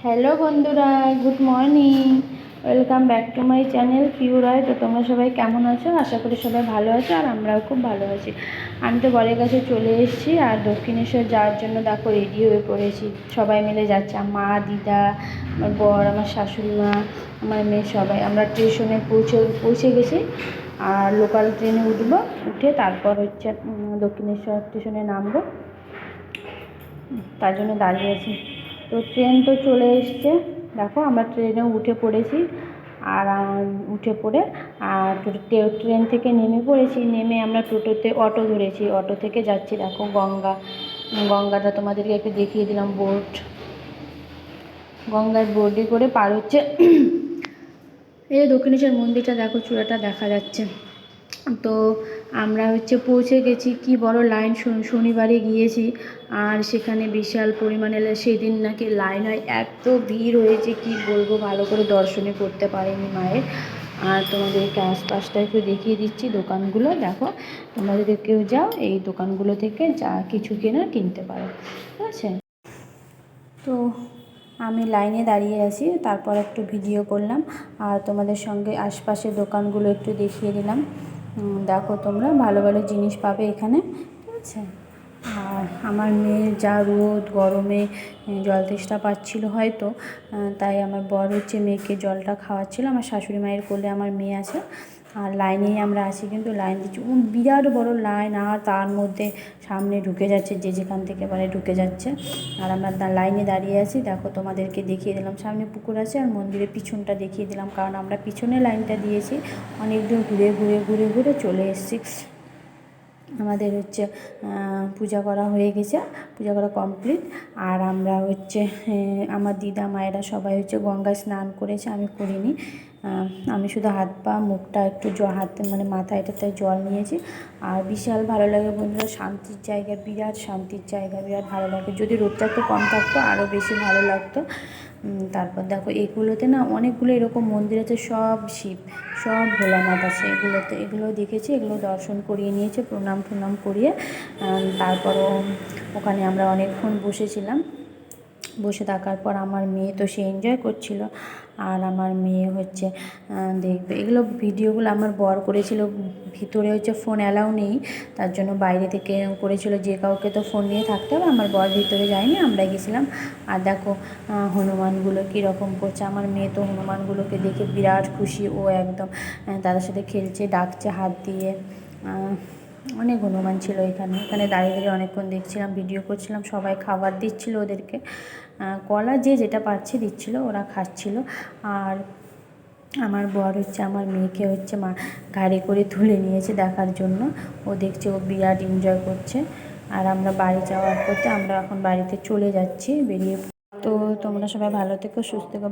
Hello বন্ধুরা, good morning. Welcome back to my channel Piu Roy. তো তোমরা সবাই কেমন আছো? আশা করি সবাই ভালো আছো, আর আমরাও খুব ভালো আছি। আমি তো বরের কাছে চলে এসেছি, আর দক্ষিণেশ্বর যাওয়ার জন্য দেখো রেডি হয়ে পড়েছি। সবাই মিলে যাচ্ছে, মা, দিদা, আমার বর, আমার শাশুড়ি মা, আমার মেয়ে, সবাই আমরা স্টেশনে পৌঁছে গেছি। আর লোকাল ট্রেনে উঠবো, উঠে তারপর হচ্ছে দক্ষিণেশ্বর স্টেশনে নামবো। তার জন্য দাঁড়িয়ে আছি। তো ট্রেন তো চলে এসছে, দেখো আমরা ট্রেনেও উঠে পড়েছি। আর উঠে পড়ে আর ট্রেন থেকে নেমে পড়েছি। নেমে আমরা অটো ধরেছি, অটো থেকে যাচ্ছি। দেখো গঙ্গাটা তোমাদেরকে একটু দেখিয়ে দিলাম। গঙ্গার বোর্ডে করে পার হচ্ছে। এই দক্ষিণেশ্বর মন্দিরটা দেখো, চূড়াটা দেখা যাচ্ছে। তো আমরা পৌঁছে গেছি। কি বড় লাইন! শনিবারে গিয়েছি, আর সেখানে বিশাল পরিমাণে সেদিন নাকি লাইন হয়। এত ভিড় হয়েছে কি বলবো, ভালো করে দর্শনই করতে পারিনি মায়ের। আর তোমাদেরকে আশপাশটা একটু দেখিয়ে দিচ্ছি। দোকানগুলো দেখো, তোমরা যদি কেউ যাও এই দোকানগুলো থেকে যা কিছু কেনার কিনতে পারো, ঠিক আছে? তো আমি লাইনে দাঁড়িয়ে আছি, তারপর একটু ভিডিও করলাম, আর তোমাদের সঙ্গে আশপাশের দোকানগুলো একটু দেখিয়ে দিলাম। দেখো, তোমরা ভালো ভালো জিনিস পাবে এখানে, ঠিক আছে? আর আমার মেয়ের যা রোদ, গরমে জল তেষ্টা পাচ্ছিল হয়তো, তাই আমার বর মেয়েকে জলটা খাওয়াচ্ছিল। আমার শাশুড়ি মায়ের কোলে আমার মেয়ে আছে, আর লাইনেই আমরা আছি। কিন্তু লাইন দিচ্ছি, বিরাট বড় লাইন, আর তার মধ্যে সামনে ঢুকে যাচ্ছে, যে যেখান থেকে পারে ঢুকে যাচ্ছে। আর আমরা লাইনে দাঁড়িয়ে আছি। দেখো, তোমাদেরকে দেখিয়ে দিলাম সামনে পুকুর আছে, আর মন্দিরের পিছনটা দেখিয়ে দিলাম, কারণ আমরা পিছনে লাইনটা দিয়েছি। অনেক দূর ঘুরে চলে এসেছি। আমাদের পূজা করা হয়ে গেছে, পূজা করা কমপ্লিট। আর আমরা আমার দিদা মায়েরা সবাই গঙ্গায় স্নান করেছে, আমি করিনি। আমি শুধু হাত পা মুখটা একটু হাতে মানে মাথায় এটাতে জল নিয়েছি। আর বিশাল ভালো লাগে বন্ধুরা, শান্তির জায়গা, বিরাট শান্তির জায়গা, বিরাট ভালো লাগে। যদি রোদটা একটু কম থাকতো আরও বেশি ভালো লাগতো। তারপর দেখো, এগুলোতে না অনেকগুলো এরকম মন্দির আছে, সব শিব, সব ভোলানাথ আছে এগুলোতে। এগুলো দেখেছি, এগুলো দর্শন করিয়ে নিয়েছে, প্রণাম করিয়ে। তারপরও ওখানে আমরা অনেকক্ষণ বসেছিলাম। বসে থাকার পর আমার মেয়ে তো সে এনজয় করছিল, আর আমার মেয়ে দেখবে এগুলো ভিডিওগুলো আমার বর করেছিল। ভিতরে ফোন অ্যালাউ নেই, তার জন্য বাইরে থেকে করেছিল। যে কাউকে তো ফোন নিয়ে থাকতে হবে, আমার বর ভিতরে যায়নি, আমরা গেছিলাম। আর দেখো হনুমানগুলো কীরকম করছে। আমার মেয়ে তো হনুমানগুলোকে দেখে বিরাট খুশি, ও একদম তাদের সাথে খেলছে, ডাকছে হাত দিয়ে। অনেক হনুমান ছিল এখানে দাঁড়িয়ে অনেকক্ষণ দেখছিলাম, ভিডিও করছিলাম। সবাই খাবার দিচ্ছিল ওদেরকে, কলা যে যেটা পাচ্ছে দিচ্ছিল, ওরা খাচ্ছিল। আর আমার বর আমার মেয়েকে ঘাড়ে করে তুলে নিয়েছে দেখার জন্য। ও দেখছে, ও বিরাট এনজয় করছে। আর আমরা বাড়ি যাওয়ার পথে, আমরা এখন বাড়িতে চলে যাচ্ছি বেরিয়ে। তো তোমরা সবাই ভালো থেকো, সুস্থ থেকো।